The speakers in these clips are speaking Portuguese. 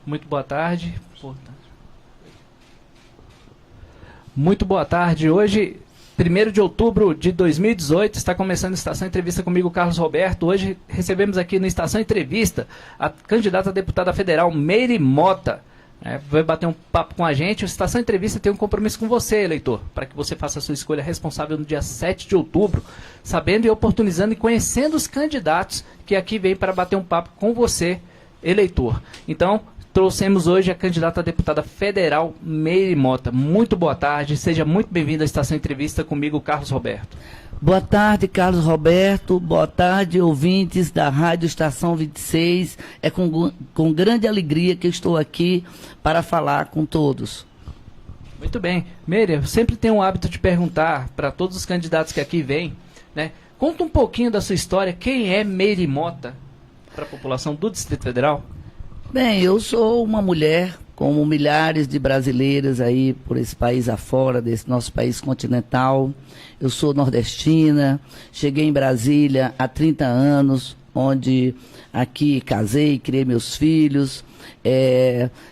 Muito boa tarde. Muito boa tarde. Hoje, 1º de outubro de 2018, está começando a Estação Entrevista comigo, Carlos Roberto. Hoje recebemos aqui na Estação Entrevista a candidata a deputada federal, Meire Mota. Vai bater um papo com a gente. A Estação Entrevista tem um compromisso com você, eleitor, para que você faça a sua escolha responsável no dia 7 de outubro, sabendo e oportunizando e conhecendo os candidatos que aqui vêm para bater um papo com você, eleitor. Então, trouxemos hoje a candidata a deputada federal, Meire Mota. Muito boa tarde, seja muito bem-vinda à Estação Entrevista comigo, Carlos Roberto. Boa tarde, Carlos Roberto. Boa tarde, ouvintes da Rádio Estação 26. É com grande alegria que eu estou aqui para falar com todos. Muito bem. Meire, eu sempre tenho o hábito de perguntar para todos os candidatos que aqui vêm, né? Conta um pouquinho da sua história. Quem é Meire Mota para a população do Distrito Federal? Bem, eu sou uma mulher, como milhares de brasileiras aí por esse país afora, desse nosso país continental. Eu sou nordestina, cheguei em Brasília há 30 anos, onde aqui casei, criei meus filhos.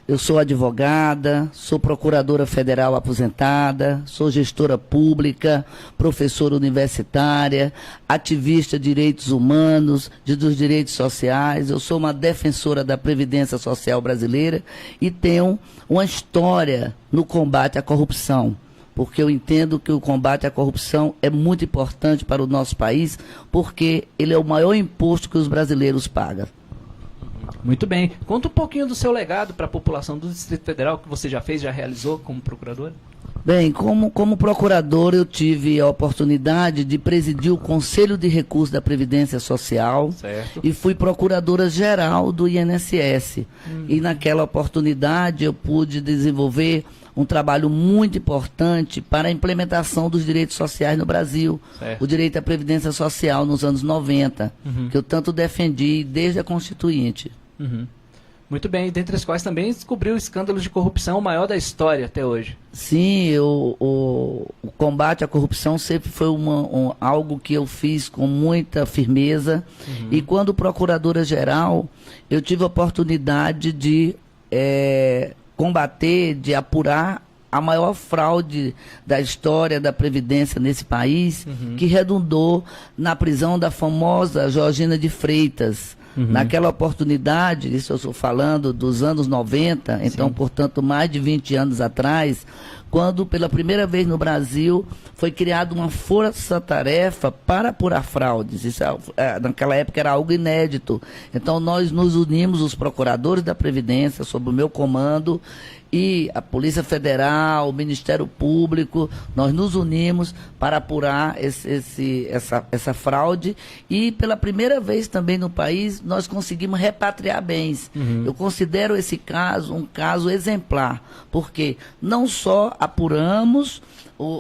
Eu sou advogada, sou procuradora federal aposentada, sou gestora pública, professora universitária, ativista de direitos humanos, dos direitos sociais. Eu sou uma defensora da Previdência Social brasileira e tenho uma história no combate à corrupção, porque eu entendo que o combate à corrupção é muito importante para o nosso país, porque ele é o maior imposto que os brasileiros pagam. Muito bem. Conta um pouquinho do seu legado para a população do Distrito Federal, que você já fez, já realizou como procuradora. Bem, como procurador, eu tive a oportunidade de presidir o Conselho de Recursos da Previdência Social. Certo. E fui procuradora-geral do INSS. E naquela oportunidade eu pude desenvolver um trabalho muito importante para a implementação dos direitos sociais no Brasil. Certo. O direito à Previdência Social nos anos 90, que eu tanto defendi desde a Constituinte. Muito bem, dentre as quais também descobriu o escândalo de corrupção, o maior da história até hoje. Sim, o combate à corrupção sempre foi algo que eu fiz com muita firmeza. E quando procuradora-geral, eu tive a oportunidade de combater, de apurar a maior fraude da história da Previdência nesse país, que redundou na prisão da famosa Georgina de Freitas. Naquela oportunidade, isso eu estou falando dos anos 90, então, Sim. portanto, mais de 20 anos atrás, quando pela primeira vez no Brasil foi criada uma força-tarefa para apurar fraudes. Isso, naquela época era algo inédito. Então nós nos unimos, os procuradores da Previdência, sob o meu comando, e a Polícia Federal, o Ministério Público, nós nos unimos para apurar essa fraude e pela primeira vez também no país nós conseguimos repatriar bens. Eu considero esse caso um caso exemplar, porque não só apuramos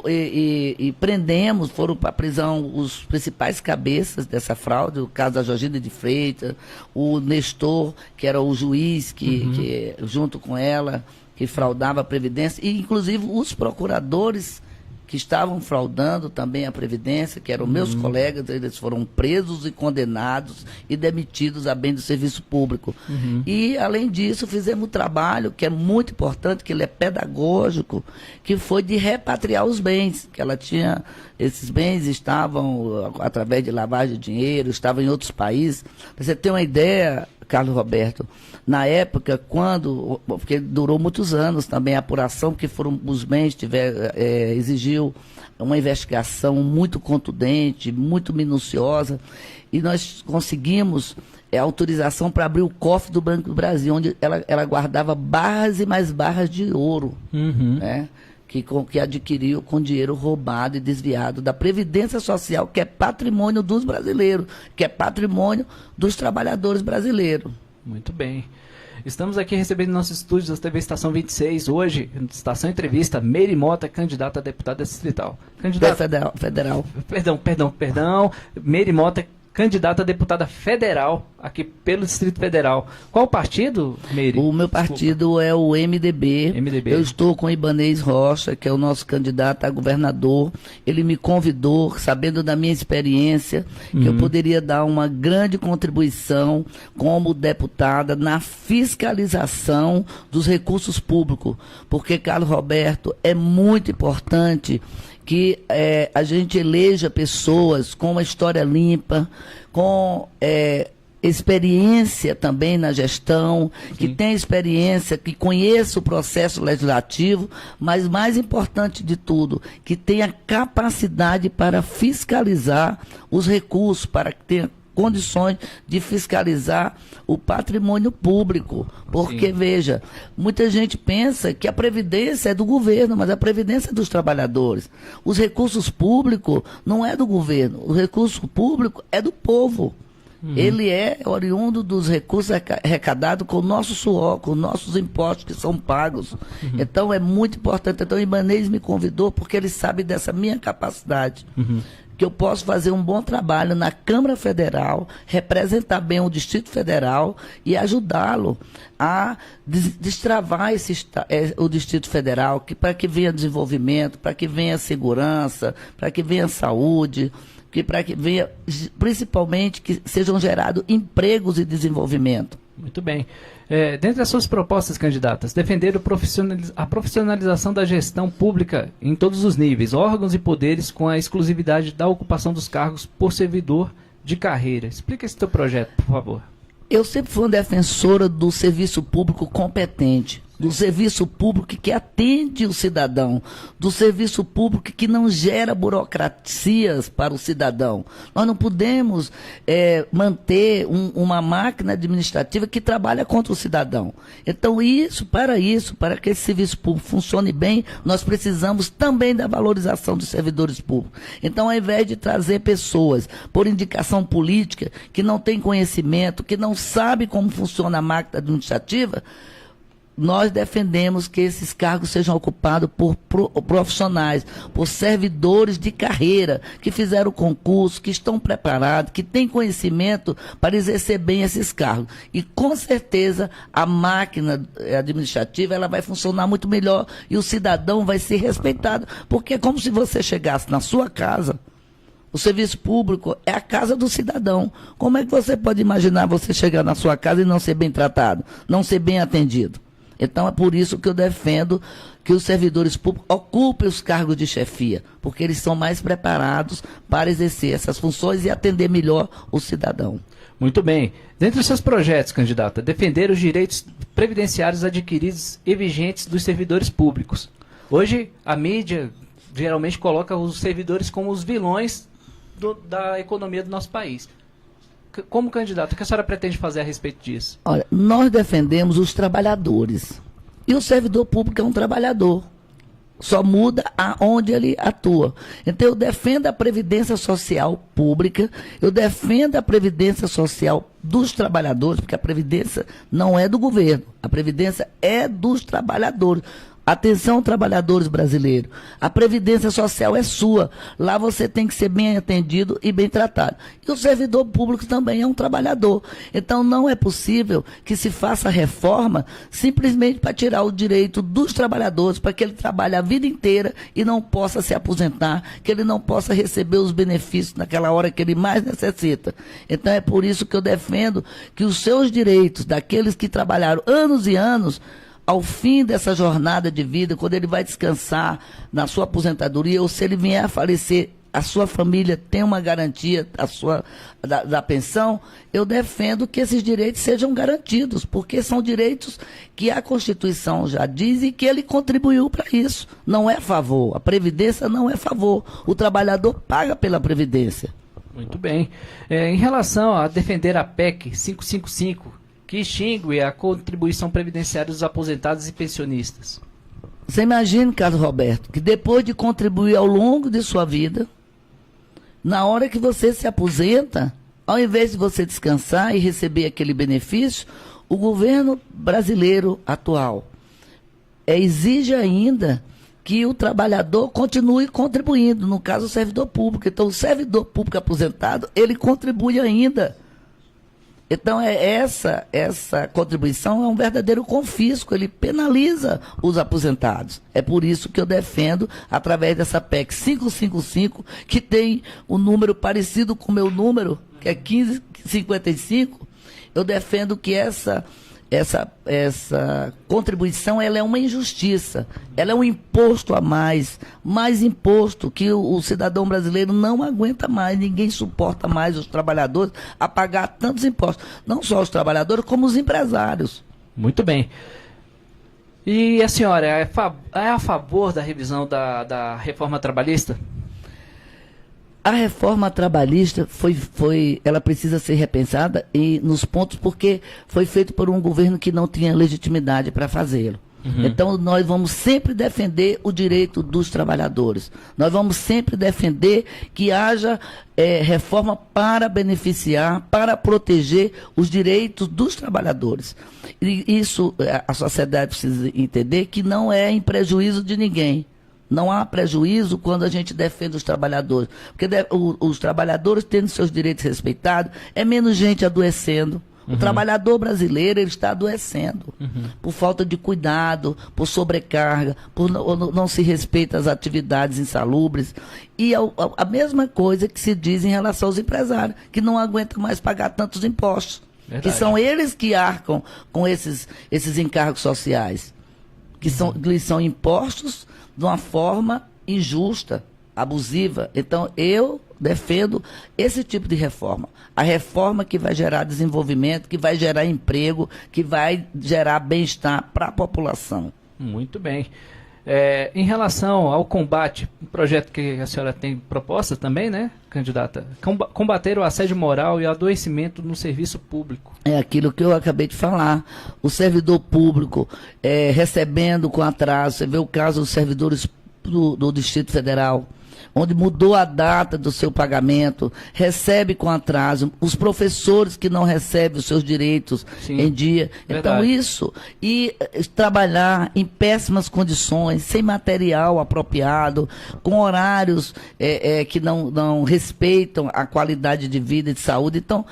e prendemos, foram para a prisão os principais cabeças dessa fraude, o caso da Georgina de Freitas, o Nestor, que era o juiz que junto com ela, que fraudava a Previdência, e inclusive os procuradores que estavam fraudando também a Previdência, que eram meus colegas, eles foram presos e condenados e demitidos a bem do serviço público. E, além disso, fizemos um trabalho que é muito importante, que ele é pedagógico, que foi de repatriar os bens, que ela tinha, esses bens estavam, através de lavagem de dinheiro, estavam em outros países. Pra você ter uma ideia, Carlos Roberto, na época, porque durou muitos anos também a apuração, porque foram os bens, exigiu uma investigação muito contundente, muito minuciosa, e nós conseguimos autorização para abrir o cofre do Banco do Brasil, onde ela guardava barras e mais barras de ouro, né? Que adquiriu com dinheiro roubado e desviado da Previdência Social, que é patrimônio dos brasileiros, que é patrimônio dos trabalhadores brasileiros. Muito bem. Estamos aqui recebendo nossos estúdios da TV Estação 26, hoje, Estação Entrevista, Meire Mota, candidata a deputada distrital. Federal. Perdão. Meire Mota, candidata a deputada federal aqui pelo Distrito Federal. Qual partido, Meire? O meu partido é o MDB. Eu estou com o Ibanez Rocha, que é o nosso candidato a governador. Ele me convidou, sabendo da minha experiência, que eu poderia dar uma grande contribuição como deputada na fiscalização dos recursos públicos. Porque, Carlos Roberto, é muito importante que a gente eleja pessoas com uma história limpa, com experiência também na gestão, que tem experiência, que conheça o processo legislativo, mas mais importante de tudo, que tenha capacidade para fiscalizar os recursos, para que tenha condições de fiscalizar o patrimônio público. Porque, veja, muita gente pensa que a Previdência é do governo, mas a Previdência é dos trabalhadores. Os recursos públicos não é do governo, o recurso público é do povo. Ele é oriundo dos recursos arrecadados com o nosso suor, com nossos impostos que são pagos. Então, é muito importante. Então, o Ibanez me convidou porque ele sabe dessa minha capacidade. Que eu posso fazer um bom trabalho na Câmara Federal, representar bem o Distrito Federal e ajudá-lo a destravar o Distrito Federal, para que venha desenvolvimento, para que venha segurança, para que venha saúde, para que venha, principalmente, que sejam gerados empregos e desenvolvimento. Muito bem. Dentre das suas propostas, candidatas, defender a profissionalização da gestão pública em todos os níveis, órgãos e poderes, com a exclusividade da ocupação dos cargos por servidor de carreira. Explica esse teu projeto, por favor. Eu sempre fui uma defensora do serviço público competente, do serviço público que atende o cidadão, do serviço público que não gera burocracias para o cidadão. Nós não podemos manter uma máquina administrativa que trabalha contra o cidadão. Então, para que esse serviço público funcione bem, nós precisamos também da valorização dos servidores públicos. Então, ao invés de trazer pessoas por indicação política, que não têm conhecimento, que não sabem como funciona a máquina administrativa, nós defendemos que esses cargos sejam ocupados por profissionais, por servidores de carreira, que fizeram concurso, que estão preparados, que têm conhecimento para exercer bem esses cargos. E, com certeza, a máquina administrativa ela vai funcionar muito melhor e o cidadão vai ser respeitado. Porque é como se você chegasse na sua casa. O serviço público é a casa do cidadão. Como é que você pode imaginar você chegar na sua casa e não ser bem tratado, não ser bem atendido? Então, é por isso que eu defendo que os servidores públicos ocupem os cargos de chefia, porque eles são mais preparados para exercer essas funções e atender melhor o cidadão. Muito bem. Dentre os seus projetos, candidata, defender os direitos previdenciários adquiridos e vigentes dos servidores públicos. Hoje, a mídia geralmente coloca os servidores como os vilões da economia do nosso país. Como candidato, o que a senhora pretende fazer a respeito disso? Olha, nós defendemos os trabalhadores. E o servidor público é um trabalhador. Só muda aonde ele atua. Então, eu defendo a previdência social pública, eu defendo a previdência social dos trabalhadores, porque a previdência não é do governo, a previdência é dos trabalhadores. Atenção, trabalhadores brasileiros, a previdência social é sua, lá você tem que ser bem atendido e bem tratado. E o servidor público também é um trabalhador. Então não é possível que se faça reforma simplesmente para tirar o direito dos trabalhadores, para que ele trabalhe a vida inteira e não possa se aposentar, que ele não possa receber os benefícios naquela hora que ele mais necessita. Então é por isso que eu defendo que os seus direitos daqueles que trabalharam anos e anos, ao fim dessa jornada de vida, quando ele vai descansar na sua aposentadoria, ou se ele vier a falecer, a sua família tem uma garantia da pensão, eu defendo que esses direitos sejam garantidos, porque são direitos que a Constituição já diz e que ele contribuiu para isso. Não é favor, a Previdência não é favor, o trabalhador paga pela Previdência. Muito bem. Em relação a defender a PEC 555, que extingue a contribuição previdenciária dos aposentados e pensionistas. Você imagina, Carlos Roberto, que depois de contribuir ao longo de sua vida, na hora que você se aposenta, ao invés de você descansar e receber aquele benefício, o governo brasileiro atual exige ainda que o trabalhador continue contribuindo, no caso o servidor público. Então o servidor público aposentado, ele contribui ainda. Então, essa contribuição é um verdadeiro confisco, ele penaliza os aposentados. É por isso que eu defendo, através dessa PEC 555, que tem um número parecido com o meu número, que é 1555, eu defendo que essa contribuição ela é uma injustiça, ela é um imposto a mais imposto que o cidadão brasileiro não aguenta mais, ninguém suporta mais os trabalhadores a pagar tantos impostos, não só os trabalhadores, como os empresários. Muito bem. E a senhora é a favor da revisão da reforma trabalhista? A reforma trabalhista ela precisa ser repensada nos pontos porque foi feito por um governo que não tinha legitimidade para fazê-lo. Uhum. Então, nós vamos sempre defender o direito dos trabalhadores. Nós vamos sempre defender que haja reforma para beneficiar, para proteger os direitos dos trabalhadores. E isso a sociedade precisa entender que não é em prejuízo de ninguém. Não há prejuízo quando a gente defende os trabalhadores. Porque os trabalhadores tendo seus direitos respeitados, é menos gente adoecendo. O trabalhador brasileiro ele está adoecendo por falta de cuidado, por sobrecarga, por não se respeita as atividades insalubres. E a mesma coisa que se diz em relação aos empresários, que não aguentam mais pagar tantos impostos. Verdade. Que são eles que arcam com esses encargos sociais, que lhes são impostos de uma forma injusta, abusiva. Então, eu defendo esse tipo de reforma. A reforma que vai gerar desenvolvimento, que vai gerar emprego, que vai gerar bem-estar para a população. Muito bem. Em relação ao combate, um projeto que a senhora tem proposta também, né, candidata? Combater o assédio moral e o adoecimento no serviço público. É aquilo que eu acabei de falar. O servidor público recebendo com atraso. Você vê o caso dos servidores do Distrito Federal, onde mudou a data do seu pagamento, recebe com atraso, os professores que não recebem os seus direitos em dia. Verdade. Então isso, e trabalhar em péssimas condições, sem material apropriado, com horários que não respeitam a qualidade de vida e de saúde. Então,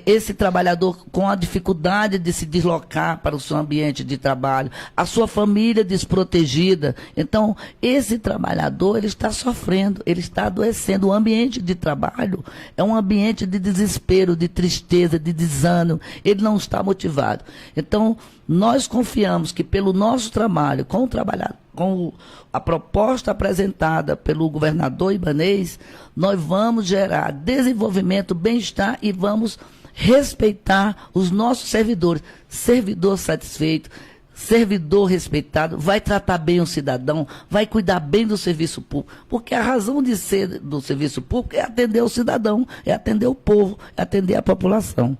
esse trabalhador com a dificuldade de se deslocar para o seu ambiente de trabalho, a sua família desprotegida. Então, esse trabalhador, ele está sofrendo, ele está adoecendo. O ambiente de trabalho é um ambiente de desespero, de tristeza, de desânimo. Ele não está motivado. Então, nós confiamos que pelo nosso trabalho, com a proposta apresentada pelo governador Ibanez, nós vamos gerar desenvolvimento, bem-estar e vamos respeitar os nossos servidores. Servidor satisfeito, servidor respeitado, vai tratar bem o cidadão, vai cuidar bem do serviço público, porque a razão de ser do serviço público é atender o cidadão, é atender o povo, é atender a população.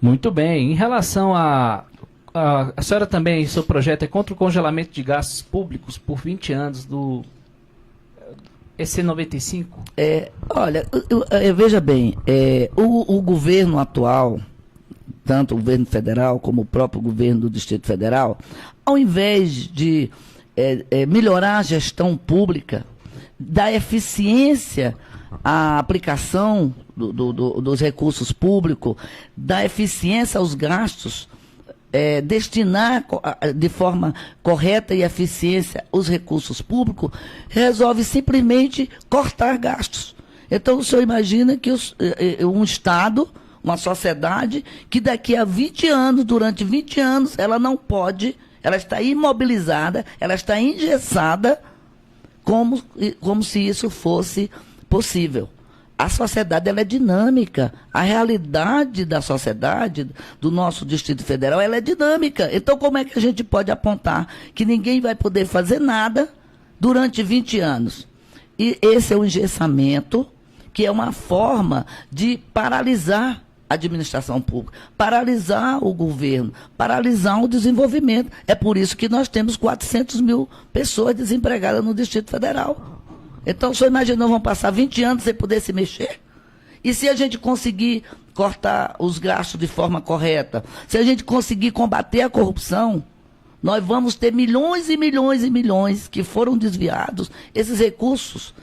Muito bem. Em relação a senhora também, seu projeto é contra o congelamento de gastos públicos por 20 anos do EC95? Olha, veja bem, o governo atual, tanto o governo federal como o próprio governo do Distrito Federal, ao invés de melhorar a gestão pública, dar eficiência à aplicação dos recursos públicos, dar eficiência aos gastos, destinar de forma correta e eficiência os recursos públicos, resolve simplesmente cortar gastos. Então, o senhor imagina que um Estado, uma sociedade, que daqui a 20 anos, durante 20 anos, ela não pode, ela está imobilizada, ela está engessada, como se isso fosse possível. A sociedade ela é dinâmica. A realidade da sociedade, do nosso Distrito Federal, ela é dinâmica. Então, como é que a gente pode apontar que ninguém vai poder fazer nada durante 20 anos? E esse é o engessamento, que é uma forma de paralisar a administração pública, paralisar o governo, paralisar o desenvolvimento. É por isso que nós temos 400 mil pessoas desempregadas no Distrito Federal. Então, o senhor imagina, nós vamos passar 20 anos sem poder se mexer? E se a gente conseguir cortar os gastos de forma correta, se a gente conseguir combater a corrupção, nós vamos ter milhões e milhões e milhões que foram desviados. Esses recursos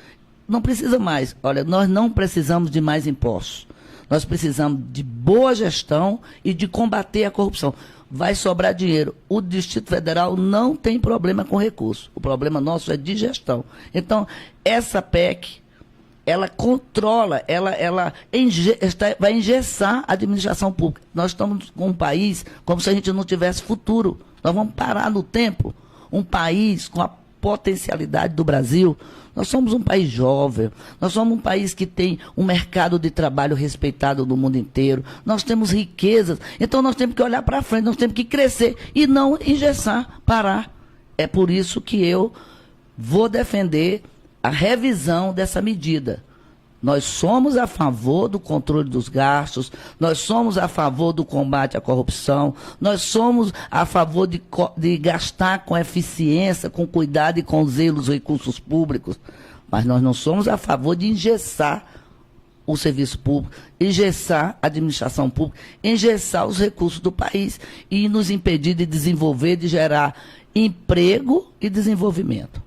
não precisam mais. Olha, nós não precisamos de mais impostos. Nós precisamos de boa gestão e de combater a corrupção. Vai sobrar dinheiro. O Distrito Federal não tem problema com recurso. O problema nosso é de gestão. Então, essa PEC, ela controla, vai engessar a administração pública. Nós estamos com um país como se a gente não tivesse futuro. Nós vamos parar no tempo. Um país com a potencialidade do Brasil. Nós somos um país jovem, nós somos um país que tem um mercado de trabalho respeitado no mundo inteiro, nós temos riquezas, então nós temos que olhar para frente, nós temos que crescer e não engessar, parar. É por isso que eu vou defender a revisão dessa medida. Nós somos a favor do controle dos gastos, nós somos a favor do combate à corrupção, nós somos a favor de gastar com eficiência, com cuidado e com zelo os recursos públicos, mas nós não somos a favor de engessar o serviço público, engessar a administração pública, engessar os recursos do país e nos impedir de desenvolver, de gerar emprego e desenvolvimento.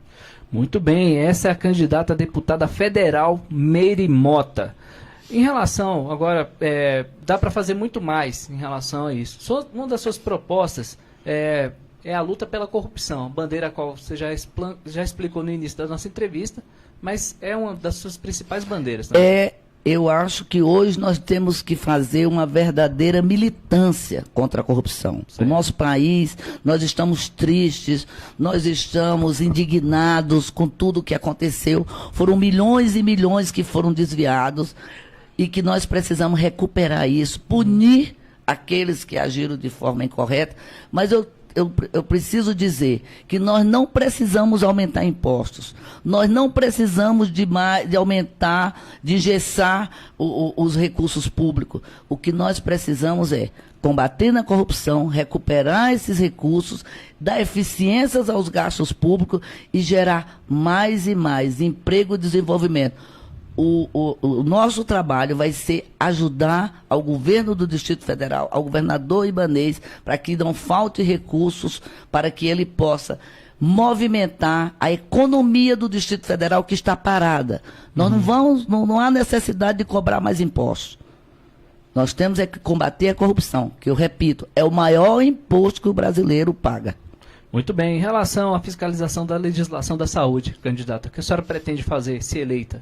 Muito bem, essa é a candidata a deputada federal Meire Mota. Em relação, agora, dá para fazer muito mais em relação a isso. Uma das suas propostas é a luta pela corrupção, bandeira a qual você já explicou no início da nossa entrevista, mas é uma das suas principais bandeiras também. Eu acho que hoje nós temos que fazer uma verdadeira militância contra a corrupção. Certo. No nosso país, nós estamos tristes, nós estamos indignados com tudo o que aconteceu. Foram milhões e milhões que foram desviados e que nós precisamos recuperar isso, punir aqueles que agiram de forma incorreta. Mas eu preciso dizer que nós não precisamos aumentar impostos, nós não precisamos de aumentar, de engessar os recursos públicos. O que nós precisamos é combater na corrupção, recuperar esses recursos, dar eficiências aos gastos públicos e gerar mais e mais emprego e desenvolvimento. O nosso trabalho vai ser ajudar ao governo do Distrito Federal, ao governador Ibanez, para que não falte recursos, para que ele possa movimentar a economia do Distrito Federal que está parada. Nós não há necessidade de cobrar mais impostos. Nós temos que combater a corrupção, que eu repito, é o maior imposto que o brasileiro paga. Muito bem. Em relação à fiscalização da legislação da saúde, candidata, o que a senhora pretende fazer, se eleita?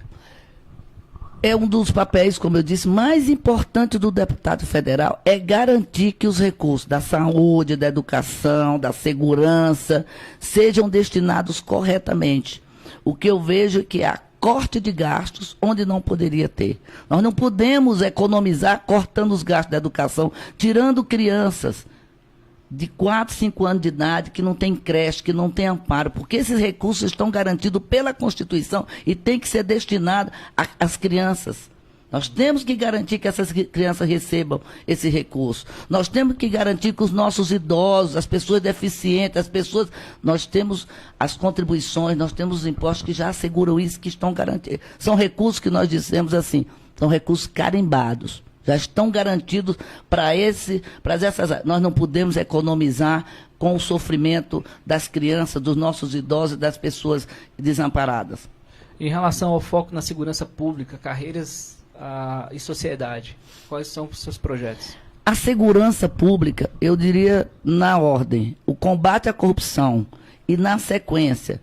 É um dos papéis, como eu disse, mais importantes do deputado federal, é garantir que os recursos da saúde, da educação, da segurança, sejam destinados corretamente. O que eu vejo é que há corte de gastos onde não poderia ter. Nós não podemos economizar cortando os gastos da educação, tirando crianças de 4, 5 anos de idade, que não tem creche, que não tem amparo, porque esses recursos estão garantidos pela Constituição e tem que ser destinado às crianças. Nós temos que garantir que essas crianças recebam esse recurso. Nós temos que garantir que os nossos idosos, as pessoas deficientes, nós temos as contribuições, nós temos os impostos que já asseguram isso, que estão garantidos. São recursos que nós dissemos assim, são recursos carimbados. Já estão garantidos para essas. Nós não podemos economizar com o sofrimento das crianças, dos nossos idosos e das pessoas desamparadas. Em relação ao foco na segurança pública, carreiras e sociedade, quais são os seus projetos? A segurança pública, eu diria na ordem, o combate à corrupção e na sequência,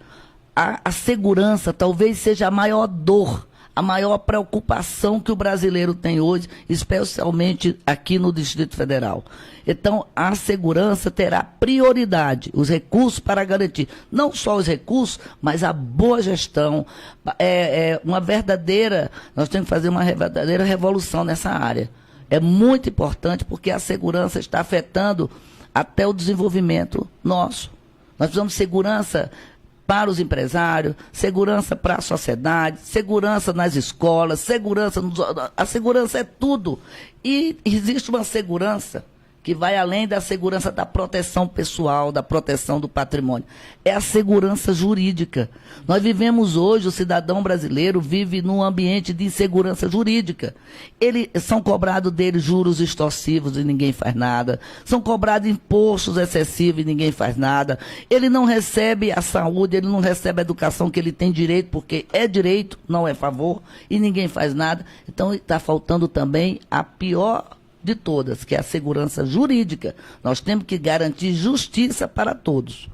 a segurança talvez seja a maior dor, a maior preocupação que o brasileiro tem hoje, especialmente aqui no Distrito Federal. Então, a segurança terá prioridade, os recursos para garantir, não só os recursos, mas a boa gestão, nós temos que fazer uma verdadeira revolução nessa área. É muito importante porque a segurança está afetando até o desenvolvimento nosso. Nós precisamos de segurança para os empresários, segurança para a sociedade, segurança nas escolas, a segurança é tudo. E existe uma segurança que vai além da segurança da proteção pessoal, da proteção do patrimônio. É a segurança jurídica. Nós vivemos hoje, o cidadão brasileiro vive num ambiente de insegurança jurídica. São cobrados dele juros extorsivos e ninguém faz nada. São cobrados impostos excessivos e ninguém faz nada. Ele não recebe a saúde, ele não recebe a educação que ele tem direito, porque é direito, não é favor, e ninguém faz nada. Então está faltando também a pior de todas, que é a segurança jurídica. Nós temos que garantir justiça para todos.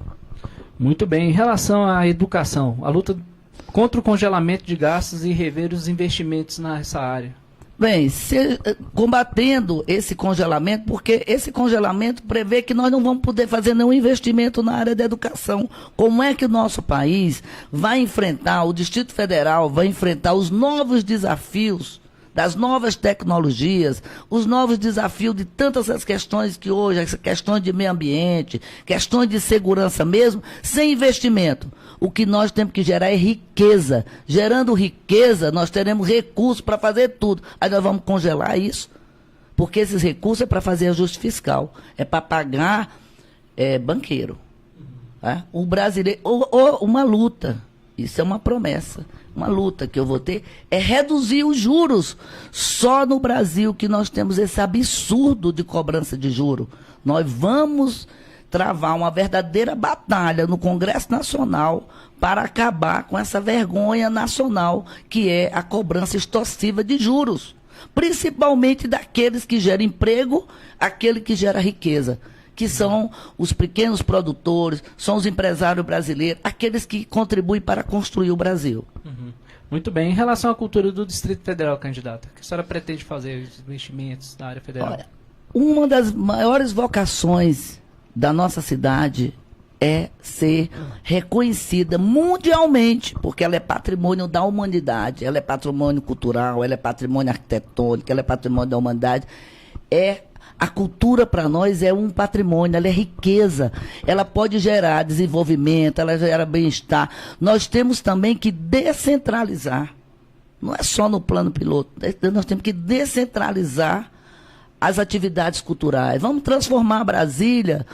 Muito bem. Em relação à educação, a luta contra o congelamento de gastos e rever os investimentos nessa área. Bem, combatendo esse congelamento, porque esse congelamento prevê que nós não vamos poder fazer nenhum investimento na área da educação. Como é que o nosso país vai enfrentar, o Distrito Federal vai enfrentar os novos desafios das novas tecnologias, os novos desafios de tantas as questões que hoje, essa questão de meio ambiente, questões de segurança mesmo, sem investimento. O que nós temos que gerar é riqueza. Gerando riqueza, nós teremos recursos para fazer tudo. Aí nós vamos congelar isso, porque esses recursos é para fazer ajuste fiscal, é para pagar banqueiro. Tá? O brasileiro, uma luta, isso é uma promessa. Uma luta que eu vou ter é reduzir os juros. Só no Brasil que nós temos esse absurdo de cobrança de juros. Nós vamos travar uma verdadeira batalha no Congresso Nacional para acabar com essa vergonha nacional que é a cobrança extorsiva de juros. Principalmente daqueles que geram emprego, aquele que gera riqueza, que são os pequenos produtores, são os empresários brasileiros, aqueles que contribuem para construir o Brasil. Uhum. Muito bem. Em relação à cultura do Distrito Federal, candidata, o que a senhora pretende fazer, os investimentos na área federal? Olha, uma das maiores vocações da nossa cidade é ser reconhecida mundialmente, porque ela é patrimônio da humanidade, ela é patrimônio cultural, ela é patrimônio arquitetônico, ela é patrimônio da humanidade. A cultura para nós é um patrimônio, ela é riqueza, ela pode gerar desenvolvimento, ela gera bem-estar. Nós temos também que descentralizar, não é só no plano piloto, nós temos que descentralizar as atividades culturais. Vamos transformar Brasília,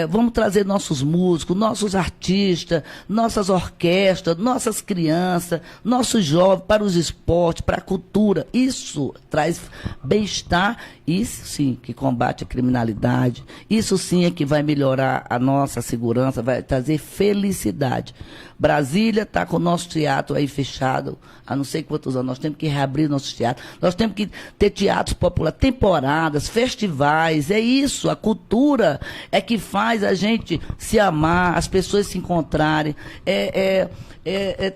vamos trazer nossos músicos, nossos artistas, nossas orquestras, nossas crianças, nossos jovens para os esportes, para a cultura. Isso traz bem-estar, isso sim que combate a criminalidade, isso sim é que vai melhorar a nossa segurança, vai trazer felicidade. Brasília está com o nosso teatro aí fechado há não sei quantos anos. Nós temos que reabrir nossos teatros. Nós temos que ter teatros populares, temporadas, festivais. É isso, a cultura é que faz a gente se amar, as pessoas se encontrarem,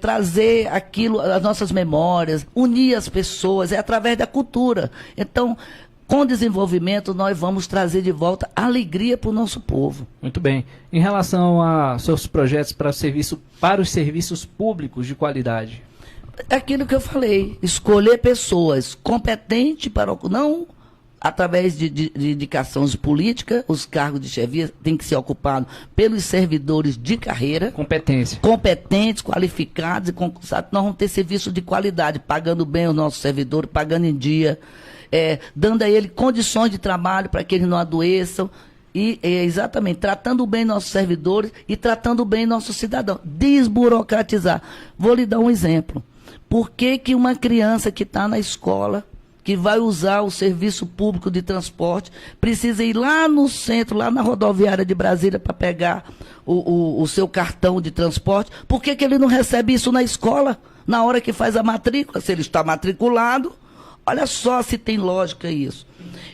trazer aquilo, as nossas memórias, unir as pessoas, é através da cultura. Então, com desenvolvimento, nós vamos trazer de volta alegria para o nosso povo. Muito bem. Em relação a seus projetos para os serviços públicos de qualidade? É aquilo que eu falei, escolher pessoas competentes para não através de indicações políticas, os cargos de chefia têm que ser ocupados pelos servidores de carreira. Competência. Competentes, qualificados e concursados. Nós vamos ter serviço de qualidade, pagando bem os nossos servidores, pagando em dia, dando a ele condições de trabalho para que eles não adoeçam. E exatamente, tratando bem nossos servidores e tratando bem nossos cidadãos. Desburocratizar. Vou lhe dar um exemplo. Por que uma criança que está na escola, que vai usar o serviço público de transporte, precisa ir lá no centro, lá na rodoviária de Brasília, para pegar o seu cartão de transporte? Por que ele não recebe isso na escola, na hora que faz a matrícula? Se ele está matriculado, olha só se tem lógica isso.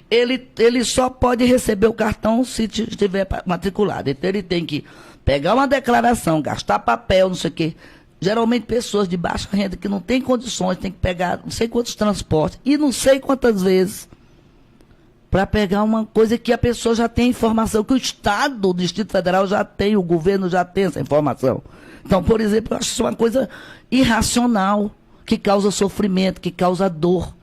Ele só pode receber o cartão se estiver matriculado. Então ele tem que pegar uma declaração, gastar papel, não sei o quê. Geralmente pessoas de baixa renda que não têm condições, tem que pegar não sei quantos transportes e não sei quantas vezes para pegar uma coisa que a pessoa já tem informação, que o Estado, o Distrito Federal já tem, o governo já tem essa informação. Então, por exemplo, eu acho isso uma coisa irracional, que causa sofrimento, que causa dor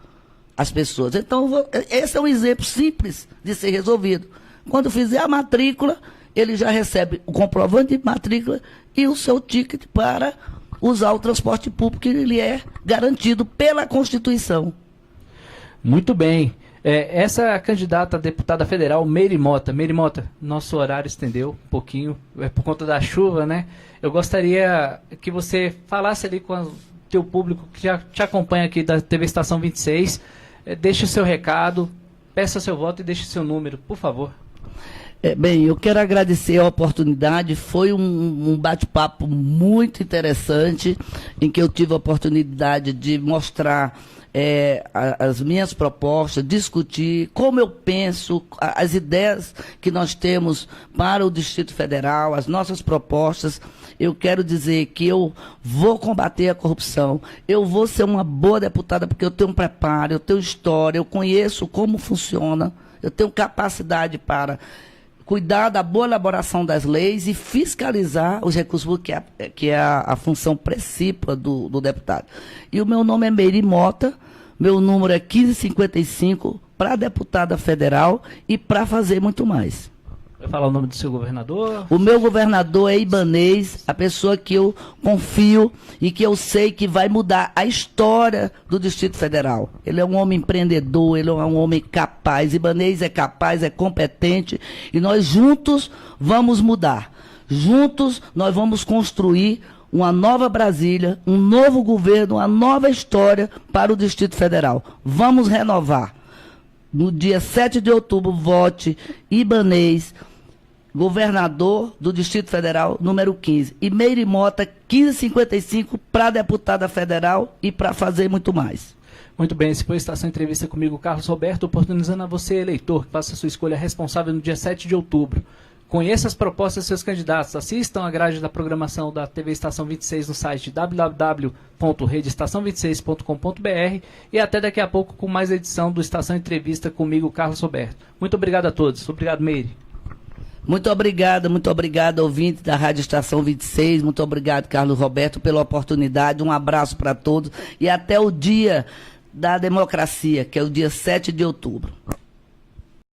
às pessoas. Então, esse é um exemplo simples de ser resolvido. Quando fizer a matrícula, ele já recebe o comprovante de matrícula e o seu ticket para usar o transporte público, que ele é garantido pela Constituição. Muito bem. Essa candidata a deputada federal, Meire Mota. Meire Mota, nosso horário estendeu um pouquinho, por conta da chuva, né? Eu gostaria que você falasse ali com o teu público que já te acompanha aqui da TV Estação 26, deixe o seu recado, peça seu voto e deixe seu número, por favor. Bem, eu quero agradecer a oportunidade, foi um bate-papo muito interessante, em que eu tive a oportunidade de mostrar as minhas propostas, discutir como eu penso, as ideias que nós temos para o Distrito Federal, as nossas propostas. Eu quero dizer que eu vou combater a corrupção, eu vou ser uma boa deputada, porque eu tenho um preparo, eu tenho história, eu conheço como funciona, eu tenho capacidade para cuidar da boa elaboração das leis e fiscalizar os recursos públicos, que é a função principal do deputado. E o meu nome é Meire Mota, meu número é 1555, para deputada federal e para fazer muito mais. Vai falar o nome do seu governador? O meu governador é Ibanez, a pessoa que eu confio e que eu sei que vai mudar a história do Distrito Federal. Ele é um homem empreendedor, ele é um homem capaz. Ibanez é capaz, é competente e nós juntos vamos mudar. Juntos nós vamos construir uma nova Brasília, um novo governo, uma nova história para o Distrito Federal. Vamos renovar. No dia 7 de outubro, vote Ibanez, governador do Distrito Federal, número 15. E Meire Mota, 1555, para deputada federal e para fazer muito mais. Muito bem, esse foi a Estação Entrevista comigo, Carlos Roberto, oportunizando a você, eleitor, que faça a sua escolha responsável no dia 7 de outubro. Conheça as propostas dos seus candidatos, assistam a grade da programação da TV Estação 26 no site www.redeestação26.com.br e até daqui a pouco com mais edição do Estação Entrevista comigo, Carlos Roberto. Muito obrigado a todos. Obrigado, Meire. Muito obrigado, ouvinte da Rádio Estação 26. Muito obrigado, Carlos Roberto, pela oportunidade. Um abraço para todos e até o dia da democracia, que é o dia 7 de outubro.